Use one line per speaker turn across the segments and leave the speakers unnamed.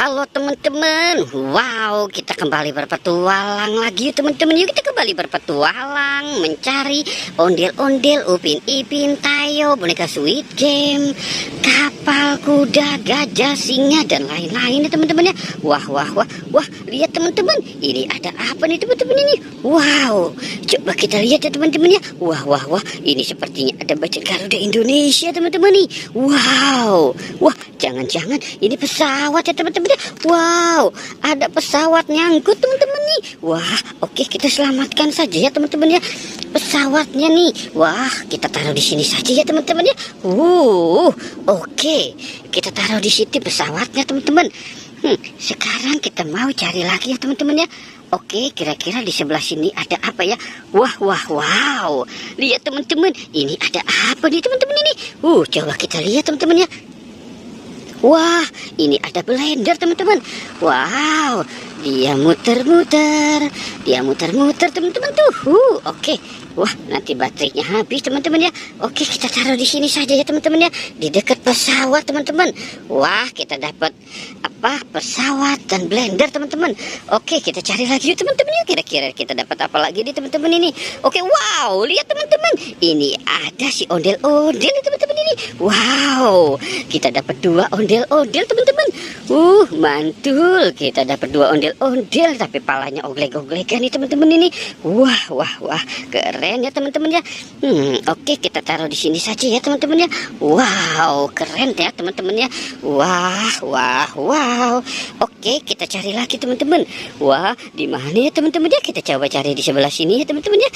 Halo teman-teman, wow, kita kembali berpetualang lagi teman-teman. Yuk kita kembali berpetualang mencari ondel-ondel, Upin Ipin, Tayo, boneka Squid Game, kapal, kuda, gajah, singa, dan lain-lain ya teman-teman ya. Wah, lihat teman-teman, ini ada apa nih teman-teman ini? Wow, coba kita lihat ya teman-teman ya. Wah, ini sepertinya ada bajak Garuda Indonesia teman-teman nih. Wow, jangan-jangan ini pesawat ya teman-teman ya. Wow, ada pesawat nyangkut teman-teman nih. Wah, oke, kita selamatkan saja ya teman-teman ya pesawatnya nih. Wah, kita taruh di sini saja ya teman-teman ya. Oke, kita taruh di sini pesawatnya teman-teman. Sekarang kita mau cari lagi ya teman-teman ya. Oke, kira-kira di sebelah sini ada apa ya? Wow. Lihat teman-teman, ini ada apa nih teman-teman ini? Coba kita lihat teman-teman ya. Wah, ini ada blender teman-teman. Wow, dia muter-muter teman-teman tuh. Oke. Wah, nanti baterainya habis teman-teman ya. Oke, kita taruh di sini saja ya teman-teman ya, di dekat pesawat teman-teman. Wah, kita dapat apa? Pesawat dan blender teman-teman. Oke, kita cari lagi teman-teman ya. Kira-kira kita dapat apa lagi nih teman-teman ini? Oke, wow, lihat teman-teman. Ini ada si ondel-ondel teman-teman ini. Wow, kita dapat 2 ondel-ondel teman-teman. Mantul. Kita dapat 2 ondel-ondel tapi palanya oglek-oglekan nih teman-teman ini. Wah, keren ya teman-teman ya. Oke, kita taruh di sini saja ya teman-teman ya. Wow, keren ya teman-teman ya. Wow. Oke, kita cari lagi teman-teman. Wah, di mana ya teman-teman ya? Kita coba cari di sebelah sini ya teman-teman ya.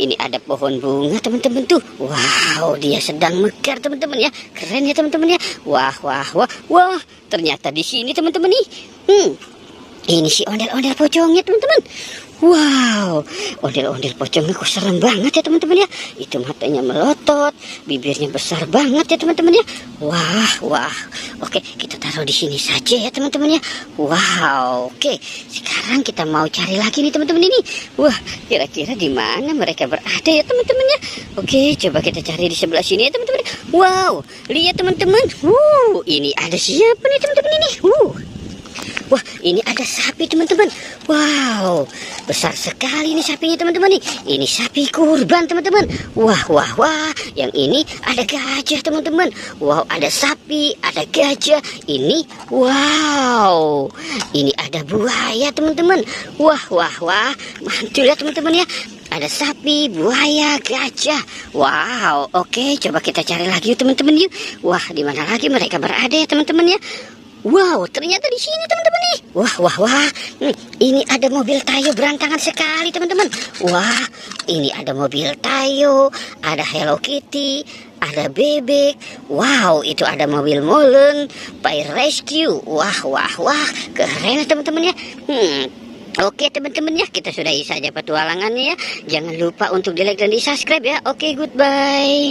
Ini ada pohon bunga teman-teman tuh. Wow, dia sedang mekar teman-teman ya. Keren ya teman-teman ya. Wah. Ternyata di sini teman-teman nih. Ini si ondel-ondel pocongnya teman-teman. Wow, ondel-ondel pocongnya kok serem banget ya teman-teman ya. Itu matanya melotot, bibirnya besar banget ya teman-teman ya. Wah. Oke, kita taruh di sini saja ya teman-teman ya. Wow, oke. Sekarang kita mau cari lagi nih teman-teman ini. Wah, kira-kira di mana mereka berada ya teman-teman ya. Oke, coba kita cari di sebelah sini ya teman-teman. Wow, lihat teman-teman. Ini ada siapa nih teman-teman ini? Wah, ini ada sapi teman-teman. Wow, besar sekali nih sapinya teman-teman nih. Ini sapi kurban teman-teman. Wah. Yang ini ada gajah teman-teman. Wow, ada sapi, ada gajah. Ini wow. Ini ada buaya teman-teman. Wah. Mantul ya teman-teman ya. Ada sapi, buaya, gajah. Wow, oke, coba kita cari lagi yuk teman-teman yuk. Wah, di mana lagi mereka berada ya teman-teman ya? Wow, ternyata di sini teman-teman nih. Wah. Ini ada mobil Tayo berantakan sekali teman-teman. Wah, ini ada mobil Tayo, ada Hello Kitty, ada bebek. Wow, itu ada mobil molen, Fire Rescue. Wah, keren teman-teman ya. Oke teman-teman ya, kita sudahi saja petualangannya ya. Jangan lupa untuk di like dan di subscribe ya. Oke, goodbye.